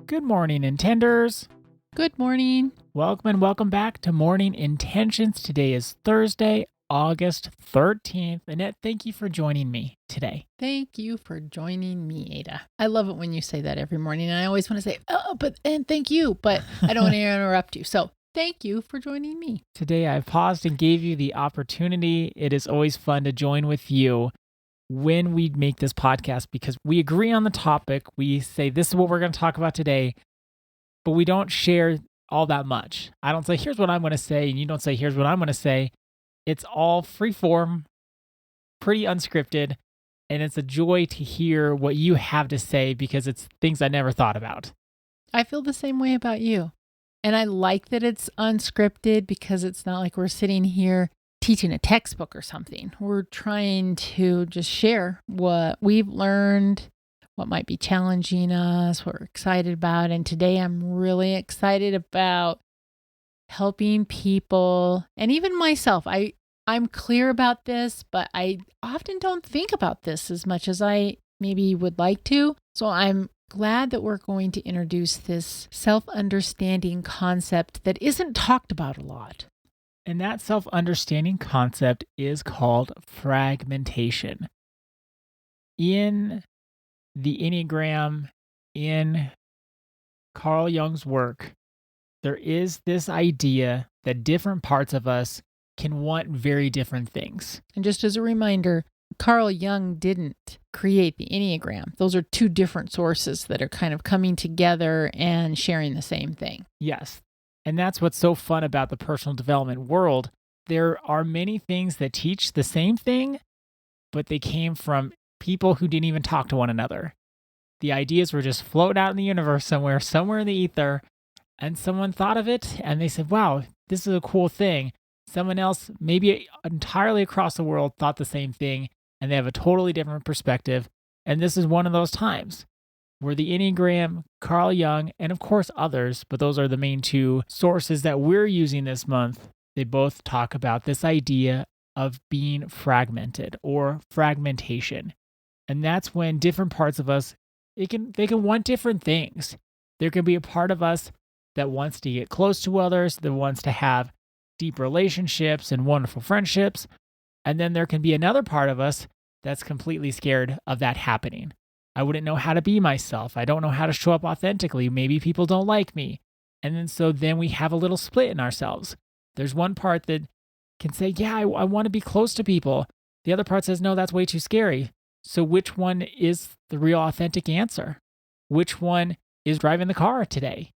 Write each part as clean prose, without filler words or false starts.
Good morning, Intenders. Good morning. Welcome and welcome back to Morning Intentions. Today is Thursday, August 13th. Annette, thank you for joining me today. Thank you for joining me, Ada. I love it when you say that every morning. And I always want to say, and thank you, but I don't want to interrupt you. So thank you for joining me. Today I paused and gave you the opportunity. It is always fun to join with you when we make this podcast because we agree on the topic. We say, this is what we're going to talk about today, but we don't share all that much. I don't say, here's what I'm going to say, and you don't say, here's what I'm going to say. It's all free form, pretty unscripted, and it's a joy to hear what you have to say because it's things I never thought about. I feel the same way about you. And I like that it's unscripted because it's not like we're sitting here teaching a textbook or something. We're trying to just share what we've learned, what might be challenging us, what we're excited about. And today I'm really excited about helping people and even myself. I'm clear about this, but I often don't think about this as much as I maybe would like to. So I'm glad that we're going to introduce this self-understanding concept that isn't talked about a lot. And that self-understanding concept is called fragmentation. In the Enneagram, in Carl Jung's work, there is this idea that different parts of us can want very different things. And just as a reminder, Carl Jung didn't create the Enneagram. Those are two different sources that are kind of coming together and sharing the same thing. Yes. And that's what's so fun about the personal development world. There are many things that teach the same thing, but they came from people who didn't even talk to one another. The ideas were just floating out in the universe somewhere in the ether, and someone thought of it and they said, wow, this is a cool thing. Someone else, maybe entirely across the world, thought the same thing, and they have a totally different perspective. And this is one of those times where the Enneagram, Carl Jung, and of course others, but those are the main two sources that we're using this month, they both talk about this idea of being fragmented or fragmentation. And that's when different parts of us, they can want different things. There can be a part of us that wants to get close to others, that wants to have deep relationships and wonderful friendships. And then there can be another part of us that's completely scared of that happening. I wouldn't know how to be myself. I don't know how to show up authentically. Maybe people don't like me. And then we have a little split in ourselves. There's one part that can say, yeah, I want to be close to people. The other part says, no, that's way too scary. So which one is the real authentic answer? Which one is driving the car today?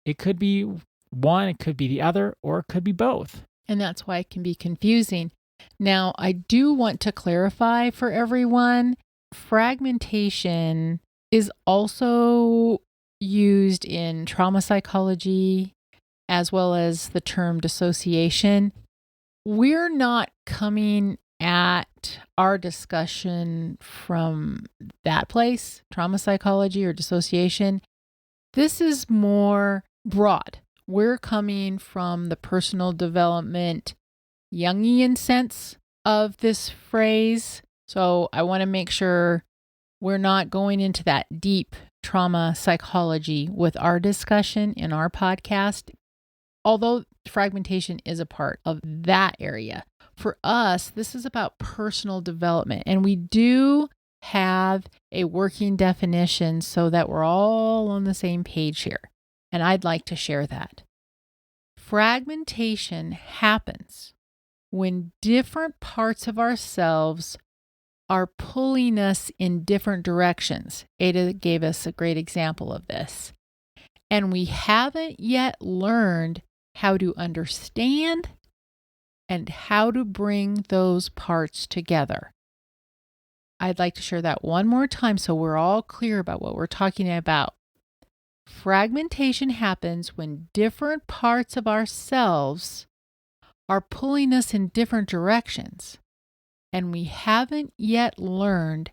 It could be one, it could be the other, or it could be both. And that's why it can be confusing. Now, I do want to clarify for everyone, fragmentation is also used in trauma psychology as well as the term dissociation. We're not coming at our discussion from that place, trauma psychology or dissociation. This is more broad. We're coming from the personal development Jungian sense of this phrase. So I want to make sure we're not going into that deep trauma psychology with our discussion in our podcast, although fragmentation is a part of that area. For us, this is about personal development, and we do have a working definition so that we're all on the same page here. And I'd like to share that. Fragmentation happens when different parts of ourselves are pulling us in different directions. Ada gave us a great example of this. And we haven't yet learned how to understand and how to bring those parts together. I'd like to share that one more time so we're all clear about what we're talking about. Fragmentation happens when different parts of ourselves are pulling us in different directions, and we haven't yet learned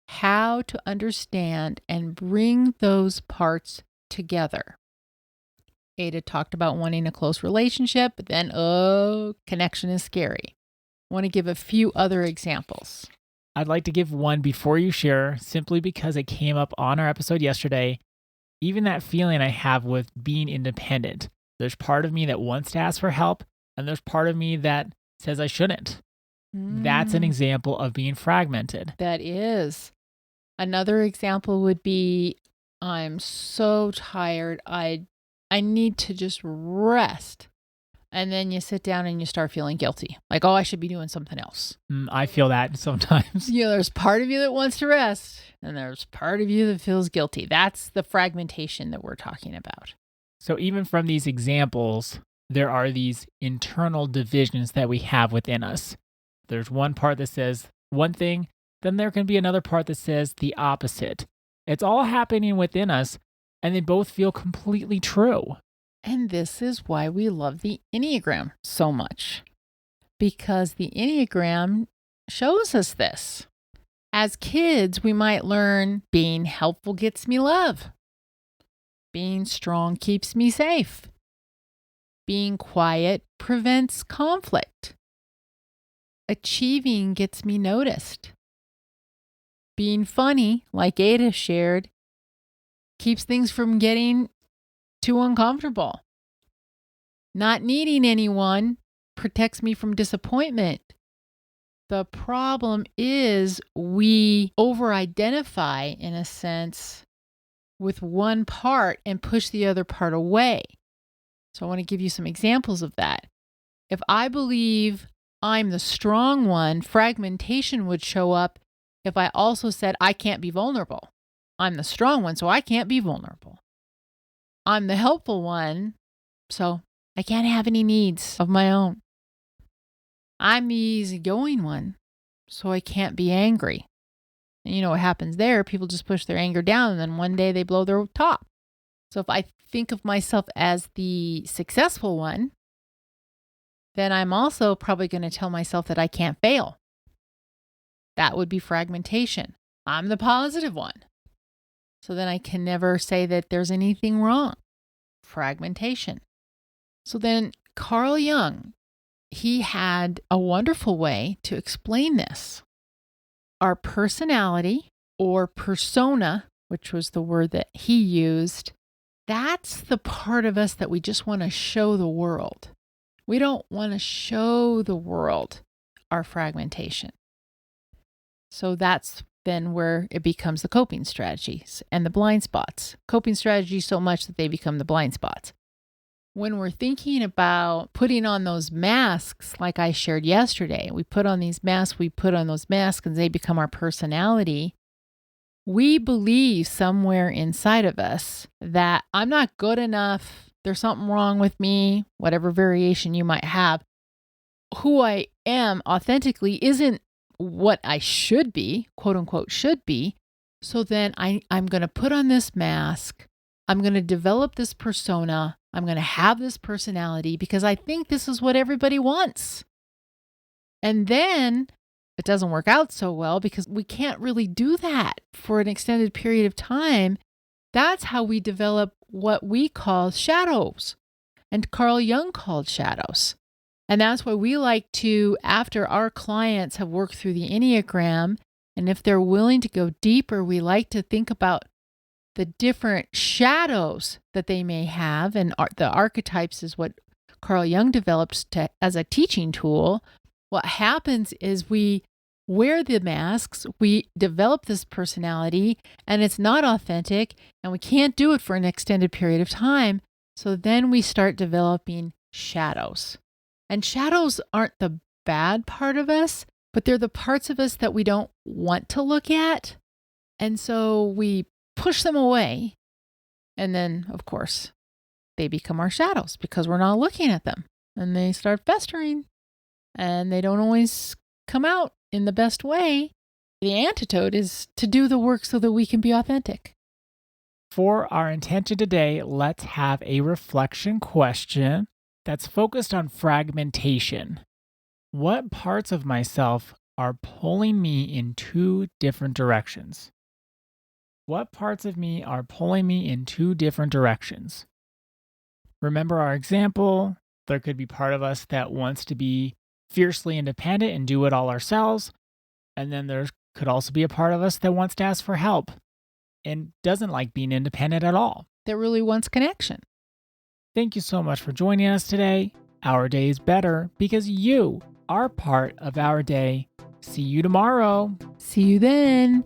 how to understand and bring those parts together. Ada talked about wanting a close relationship, but then, connection is scary. I want to give a few other examples. I'd like to give one before you share, simply because it came up on our episode yesterday. Even that feeling I have with being independent, there's part of me that wants to ask for help, and there's part of me that says I shouldn't. That's an Mm, example of being fragmented. that is. Another example would be I'm so tired. I need to just rest. And then you sit down and you start feeling guilty. Like, oh, I should be doing something else. I feel that sometimes. There's part of you that wants to rest, and there's part of you that feels guilty. That's the fragmentation that we're talking about. So, even from these examples, there are these internal divisions that we have within us. There's one part that says one thing, then there can be another part that says the opposite. It's all happening within us, and they both feel completely true. And this is why we love the Enneagram so much, because the Enneagram shows us this. As kids, we might learn being helpful gets me love, being strong keeps me safe, being quiet prevents conflict, achieving gets me noticed, being funny, like Ada shared, keeps things from getting too uncomfortable. Not needing anyone protects me from disappointment. The problem is we over-identify, in a sense, with one part and push the other part away. So I want to give you some examples of that. If I believe I'm the strong one, fragmentation would show up if I also said I can't be vulnerable. I'm the strong one, so I can't be vulnerable. I'm the helpful one, so I can't have any needs of my own. I'm the easygoing one, so I can't be angry. And you know what happens there? People just push their anger down, and then one day they blow their top. So if I think of myself as the successful one, then I'm also probably going to tell myself that I can't fail. That would be fragmentation. I'm the positive one. So then I can never say that there's anything wrong. Fragmentation. So then Carl Jung, he had a wonderful way to explain this. Our personality or persona, which was the word that he used, that's the part of us that we just want to show the world. We don't want to show the world our fragmentation. So that's then where it becomes the coping strategies and the blind spots. Coping strategies so much that they become the blind spots. When we're thinking about putting on those masks, like I shared yesterday, we put on these masks, and they become our personality. We believe somewhere inside of us that I'm not good enough, there's something wrong with me, whatever variation you might have. Who I am authentically isn't what I should be, quote unquote, should be. So then I'm going to put on this mask. I'm going to develop this persona. I'm going to have this personality because I think this is what everybody wants. And then it doesn't work out so well because we can't really do that for an extended period of time. That's how we develop what we call shadows. And Carl Jung called shadows. And that's why we like to, after our clients have worked through the Enneagram, and if they're willing to go deeper, we like to think about the different shadows that they may have. And the archetypes is what Carl Jung developed as a teaching tool. What happens is we wear the masks, we develop this personality, and it's not authentic, and we can't do it for an extended period of time. So then we start developing shadows. And shadows aren't the bad part of us, but they're the parts of us that we don't want to look at. And so we push them away. And then, of course, they become our shadows because we're not looking at them. And they start festering. And they don't always come out in the best way. The antidote is to do the work so that we can be authentic. For our intention today, let's have a reflection question that's focused on fragmentation. What parts of myself are pulling me in two different directions? What parts of me are pulling me in two different directions? Remember our example, there could be part of us that wants to be fiercely independent and do it all ourselves. And then there could also be a part of us that wants to ask for help and doesn't like being independent at all. that really wants connection. Thank you so much for joining us today. Our day is better because you are part of our day. See you tomorrow. See you then.